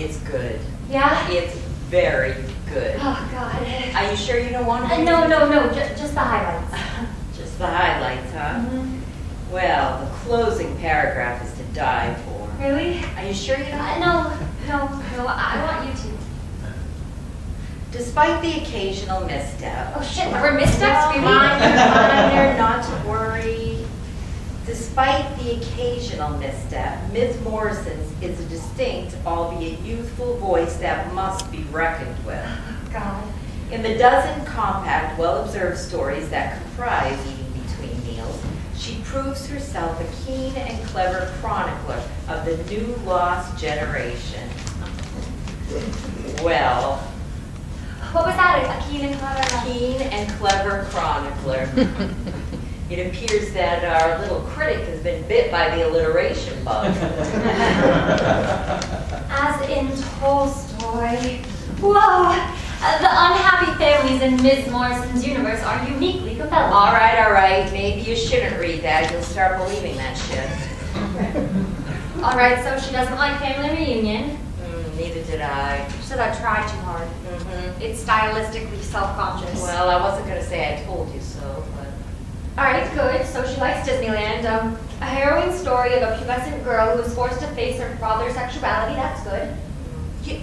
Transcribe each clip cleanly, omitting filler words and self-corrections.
It's good. Yeah? It's very good. Oh, God. Are you sure you don't want to? No, just the highlights. Just the highlights, huh? Mm-hmm. Well, the closing paragraph is to die for. Really? Are you sure you don't? No, I want you to. Despite the occasional misstep. Oh, shit, there were missteps? Reminder not to worry. Despite the occasional misstep, Ms. Morrison's is a distinct, albeit youthful voice that must be reckoned with. God. In the dozen compact, well-observed stories that comprise Eating Between Meals, she proves herself a keen and clever chronicler of the new lost generation. Well, what was that? A keen and clever? Keen and clever chronicler. It appears that our little critic has been bit by the alliteration bug. As in Tolstoy. Whoa! The unhappy families in Miss Morrison's universe are uniquely compelling. All right. Maybe you shouldn't read that. You'll start believing that shit. All right, so she doesn't like family reunion. Neither did I. She said I tried too hard. Mm-hmm. It's stylistically self-conscious. Well, I wasn't going to say I told you so, but... All right, good. So she likes Disneyland. A harrowing story of a pubescent girl who is forced to face her father's sexuality. That's good.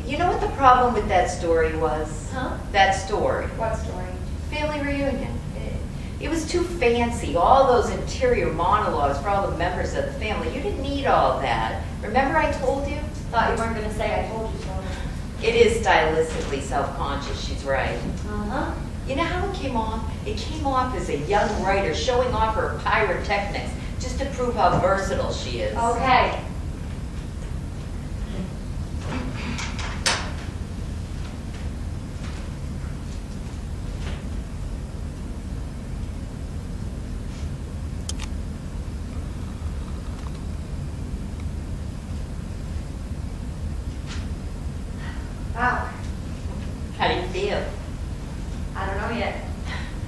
You know what the problem with that story was? Huh? That story. What story? Family reunion. It was too fancy. All those interior monologues for all the members of the family. You didn't need all that. Remember I told you? Thought you weren't going to say I told you so. It is stylistically self-conscious. She's right. Uh-huh. You know how it came off? It came off as a young writer showing off her pyrotechnics just to prove how versatile she is. Okay. Wow. How do you feel? I don't know yet.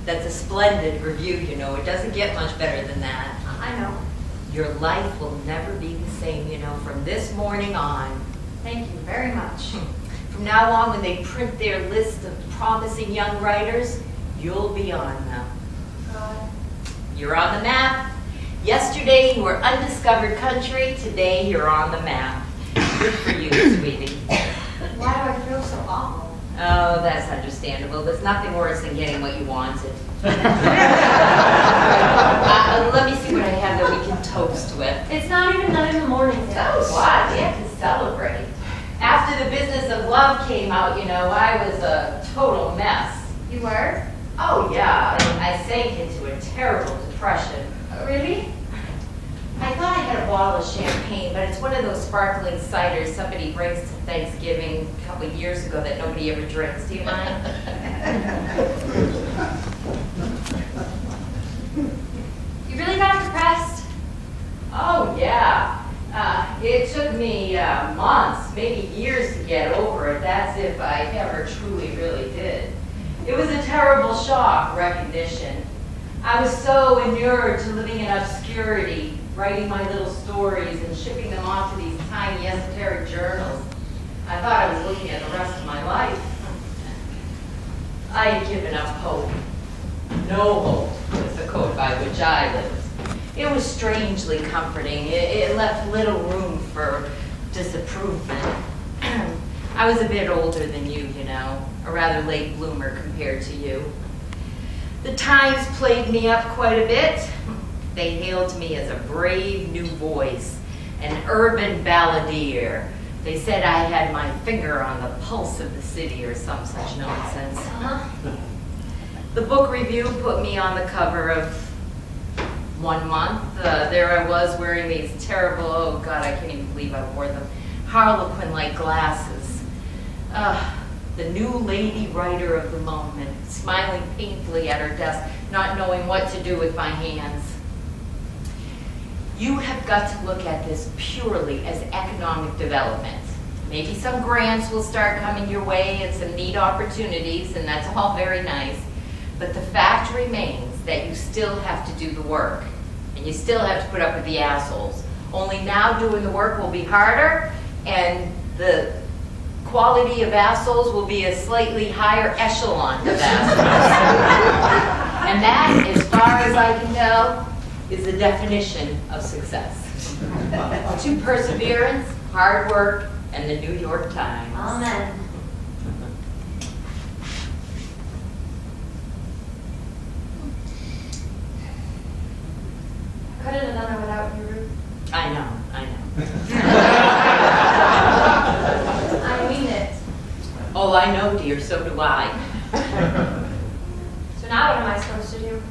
That's a splendid review, you know. It doesn't get much better than that. I know. Your life will never be the same, you know, from this morning on. Thank you very much. From now on, when they print their list of promising young writers, you'll be on them. God. You're on the map. Yesterday, you were undiscovered country. Today, you're on the map. Good for you, sweetie. Why do I feel so awful? Oh, that's understandable. There's nothing worse than getting what you wanted. Let me see what I have that we can toast with. It's not even 9 in the morning yet. So what? We have to celebrate. After The Business of Love came out, you know, I was a total mess. You were? Oh, yeah. I sank into a terrible depression. Really? I thought I had a bottle of champagne, but it's one of those sparkling ciders somebody brings to Thanksgiving a couple of years ago that nobody ever drinks. Do you mind? You really got depressed? Oh, yeah. It took me months, maybe years to get over it. That's if I ever truly really did. It was a terrible shock, recognition. I was so inured to living in obscurity, writing my little stories and shipping them off to these tiny esoteric journals. I thought I was looking at the rest of my life. I had given up hope. No hope was the code by which I lived. It was strangely comforting. It left little room for disapproval. I was a bit older than you, you know, a rather late bloomer compared to you. The Times played me up quite a bit. They hailed me as a brave new voice, an urban balladeer. They said I had my finger on the pulse of the city or some such nonsense. The book review put me on the cover of One Month. There I was wearing these terrible, oh God, I can't even believe I wore them, Harlequin-like glasses. The new lady writer of the moment, smiling painfully at her desk, not knowing what to do with my hands. You have got to look at this purely as economic development. Maybe some grants will start coming your way and some neat opportunities, and that's all very nice. But the fact remains that you still have to do the work, and you still have to put up with the assholes. Only now doing the work will be harder, and the quality of assholes will be a slightly higher echelon of assholes. And that, as far as I can tell, is the definition of success. To perseverance, hard work, and the New York Times. Amen. Couldn't have done it without you, Ruth. I know. I mean it. Oh, I know, dear, so do I. So now what am I supposed to do?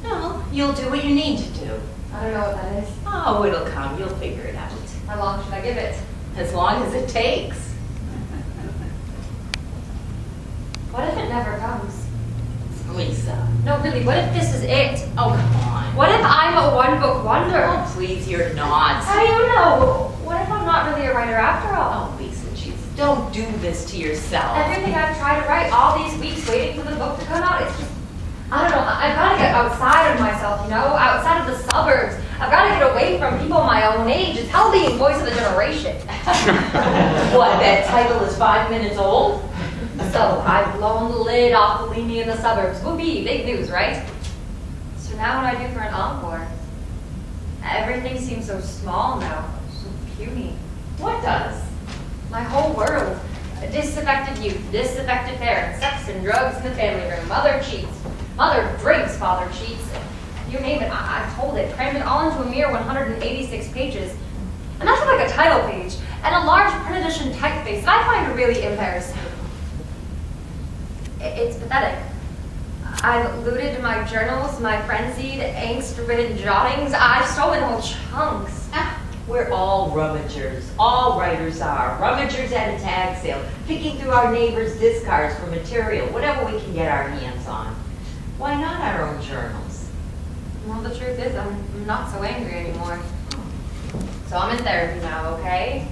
No, you'll do what you need to do. I don't know what that is. Oh, it'll come. You'll figure it out. How long should I give it? As long as it takes. What if it never comes? Lisa. No, really, what if this is it? Oh, come on. What if I'm a one-book wonder? Oh, please, you're not. How do you know? What if I'm not really a writer after all? Oh, Lisa, jeez, don't do this to yourself. Everything I've tried to write, all these weeks waiting for the book to come out, it's just, I don't know, I've got to get outside of myself, you know? Outside of the suburbs. I've got to get away from people my own age. It's hell being voice of the generation. What, that title is 5 minutes old? So, I've blown the lid off the Leany in the suburbs. Whoopee, big news, right? So now what do I do for an encore? Everything seems so small now, so puny. What does? My whole world. Disaffected youth, disaffected parents, sex and drugs in the family room, mother cheats, mother drinks, father cheats. You name it, I've told it. Crammed it all into a mere 186 pages. And that's like a title page, and a large print edition typeface that I find really embarrassing. It's pathetic. I've looted my journals, my frenzied, angst-ridden jottings. I've stolen whole chunks. We're all rummagers. All writers are. Rummagers at a tag sale, picking through our neighbors' discards for material, whatever we can get our hands on. Why not our own journals? Well, the truth is, I'm not so angry anymore. So I'm in therapy now, okay?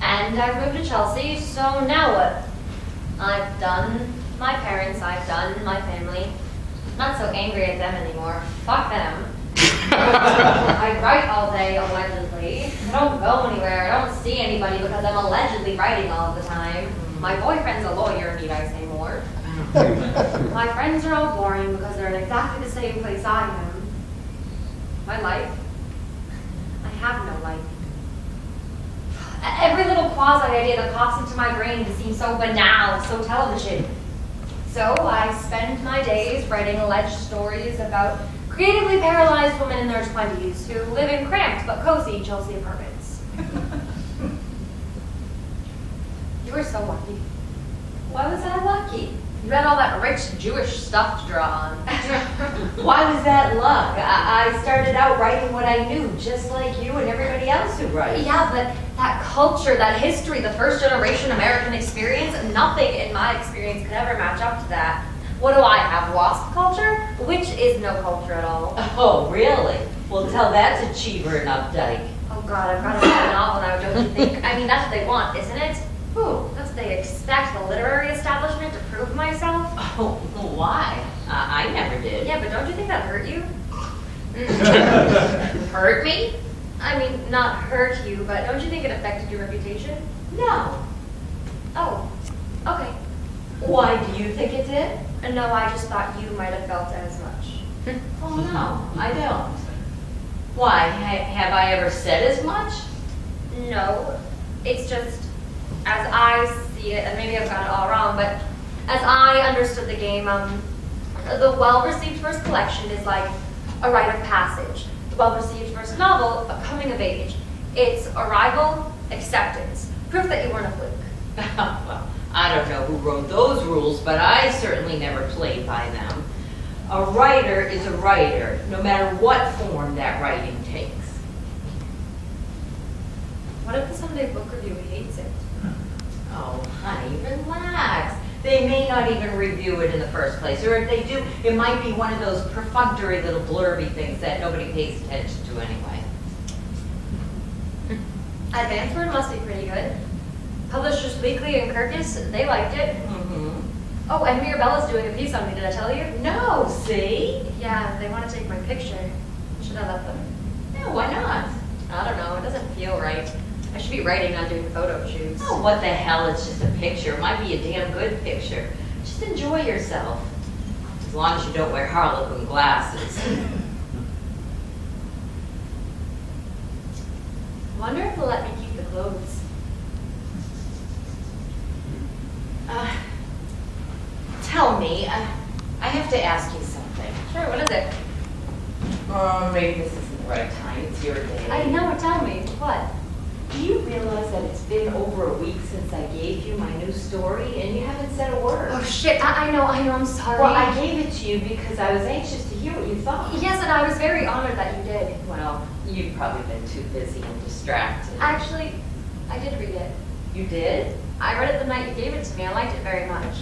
And I've moved to Chelsea, so now what? I've done my parents, I've done my family. Not so angry at them anymore. Fuck them. I write all day, allegedly. I don't go anywhere. I don't see anybody because I'm allegedly writing all of the time. My boyfriend's a lawyer, need I say more? My friends are all boring because they're in exactly the same place I am. My life? I have no life. Every little quasi-idea that pops into my brain just seems so banal, so television. So I spend my days writing alleged stories about creatively paralyzed women in their 20s who live in cramped but cozy Chelsea apartments. You were so lucky. Why was I lucky? You had all that rich Jewish stuff to draw on. Why was that luck? I started out writing what I knew, just like you and everybody else who writes. Yeah, but that culture, that history, the first generation American experience, nothing in my experience could ever match up to that. What do I have, WASP culture? Which is no culture at all. Oh, really? Well, tell that to Cheever and Updike. Oh God, I've got to write a novel now, don't you think? I mean, that's what they want, isn't it? Who? That's what they expect, the literary establishment, to prove myself. Oh, why? I never did. Yeah, but don't you think that hurt you? Hurt me? I mean, not hurt you, but don't you think it affected your reputation? No. Oh, okay. Why do you think it did? No, I just thought you might have felt as much. Oh, no, I don't. Why? Have I ever said as much? No, it's just, as I see it, and maybe I've got it all wrong, but as I understood the game, the well-received first collection is like a rite of passage. The well-received first novel, a coming of age. It's arrival, acceptance, proof that you weren't a fluke. Well, I don't know who wrote those rules, but I certainly never played by them. A writer is a writer, no matter what form that writing takes. What if the Sunday book review hates it? Oh, honey, relax. They may not even review it in the first place, or if they do, it might be one of those perfunctory little blurby things that nobody pays attention to anyway. Advance Word must be pretty good. Publishers Weekly and Kirkus, they liked it. Mm-hmm. Oh, and Mirabella's doing a piece on me, did I tell you? No, see? Yeah, they want to take my picture. Should I let them? Yeah, why not? I don't know, it doesn't feel right. I should be be writing, not doing photo shoots. Oh, what the hell? It's just a picture. It might be a damn good picture. Just enjoy yourself. As long as you don't wear Harlequin glasses. I wonder if they'll let me keep the clothes. Tell me, I have to ask you something. Sure, what is it? Maybe this isn't the right time. It's your day. I know, tell me. What? Do you realize that it's been over a week since I gave you my new story and you haven't said a word? Oh shit, I know, I'm sorry. Well, I gave it to you because I was anxious to hear what you thought. Yes, and I was very honored that you did. Well, you've probably been too busy and distracted. Actually, I did read it. You did? I read it the night you gave it to me. I liked it very much.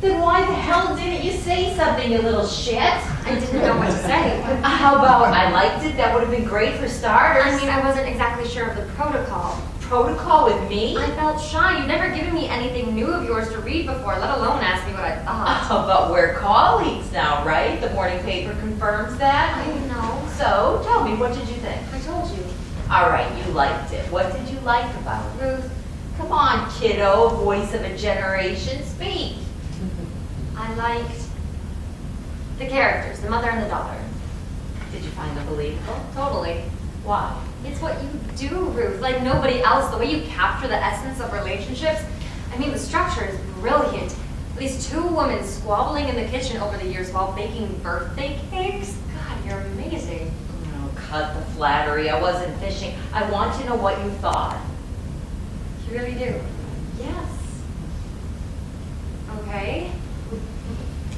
Then why the hell didn't you say something, you little shit? I didn't know what to say. How about I liked it? That would have been great for starters. I mean, I wasn't exactly sure of the protocol. Protocol with me? I felt shy. You've never given me anything new of yours to read before, let alone ask me what I thought. Oh, but we're colleagues now, right? The morning paper confirms that. I know. So, tell me, what did you think? I told you. All right, you liked it. What did you like about it? Ruth, Come on, kiddo, voice of a generation, speak. I liked the characters, the mother and the daughter. Did you find them believable? Totally. Why? It's what you do, Ruth, like nobody else. The way you capture the essence of relationships. I mean, the structure is brilliant. These two women squabbling in the kitchen over the years while baking birthday cakes. God, you're amazing. Oh, cut the flattery. I wasn't fishing. I want to know what you thought. You really do. Yes. Okay.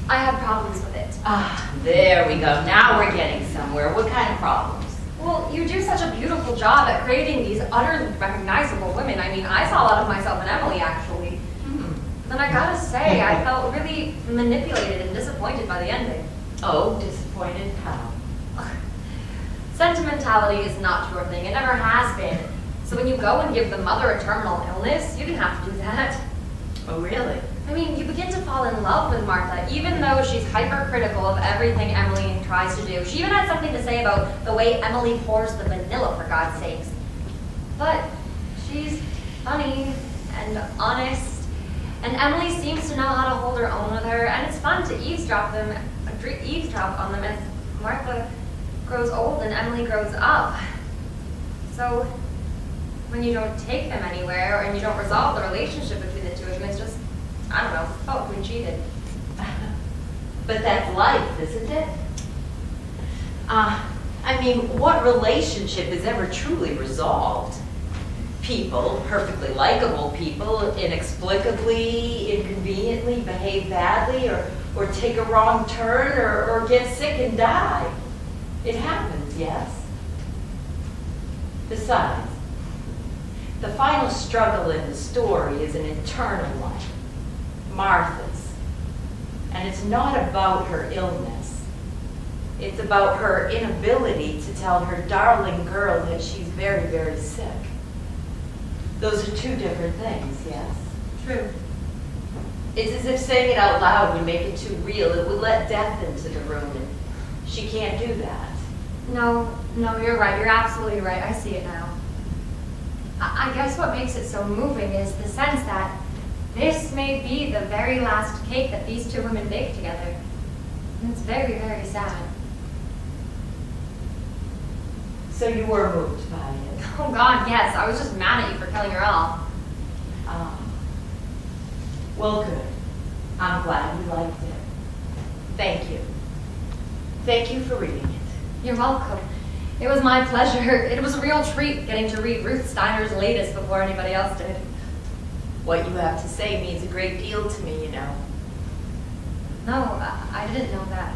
I have problems with it. Ah, there we go. Now we're getting somewhere. What kind of problems? Well, you do such a beautiful job at creating these utterly recognizable women. I mean, I saw a lot of myself in Emily, actually. Then I gotta say, I felt really manipulated and disappointed by the ending. Oh, disappointed how? Sentimentality is not your thing. It never has been. So when you go and give the mother a terminal illness, you didn't have to do that. Oh, really? I mean, you begin to fall in love with Martha, even though she's hypercritical of everything Emily tries to do. She even had something to say about the way Emily pours the vanilla, for God's sakes. But she's funny and honest, and Emily seems to know how to hold her own with her, and it's fun to eavesdrop on them as Martha grows old and Emily grows up. So when you don't take them anywhere and you don't resolve the relationship between the two of them, it's just, I don't know, oh, we cheated. But that's life, isn't it? I mean, what relationship is ever truly resolved? People, perfectly likable people, inexplicably, inconveniently behave badly or take a wrong turn or get sick and die. It happens, yes. Besides, the final struggle in the story is an internal one, Martha's. And it's not about her illness. It's about her inability to tell her darling girl that she's very, very sick. Those are two different things, yes? True. It's as if saying it out loud would make it too real. It would let death into the room, and she can't do that. No, you're right. You're absolutely right. I see it now. I guess what makes it so moving is the sense that this may be the very last cake that these two women bake together. And it's very, very sad. So you were moved by it? Oh God, yes. I was just mad at you for killing her off. Well, good. I'm glad you liked it. Thank you. Thank you for reading it. You're welcome. It was my pleasure. It was a real treat getting to read Ruth Steiner's latest before anybody else did. What you have to say means a great deal to me, you know. No, I didn't know that.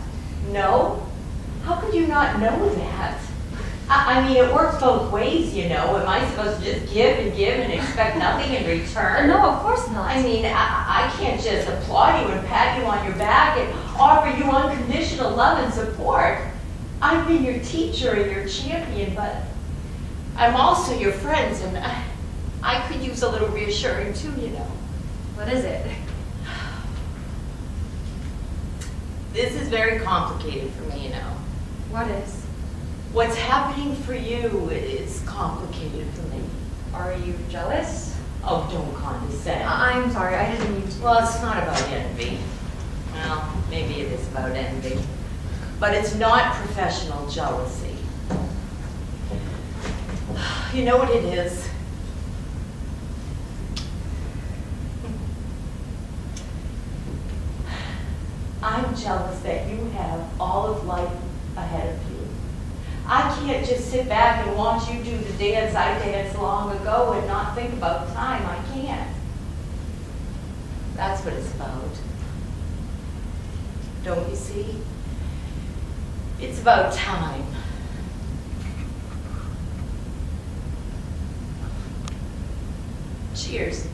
No? How could you not know that? I mean, it works both ways, you know. Am I supposed to just give and expect nothing in return? No, of course not. I mean, I can't just applaud you and pat you on your back and offer you unconditional love and support. I've been your teacher and your champion, but I'm also your friend, and I could use a little reassuring too, you know. What is it? This is very complicated for me, you know. What is? What's happening for you is complicated for me. Are you jealous? Oh, don't condescend. I'm sorry, I didn't mean to. Well, it's not about envy. Well, maybe it is about envy. But it's not professional jealousy. You know what it is? I'm jealous that you have all of life ahead of you. I can't just sit back and watch you do the dance I danced long ago and not think about time. I can't. That's what it's about. Don't you see? It's about time. Cheers.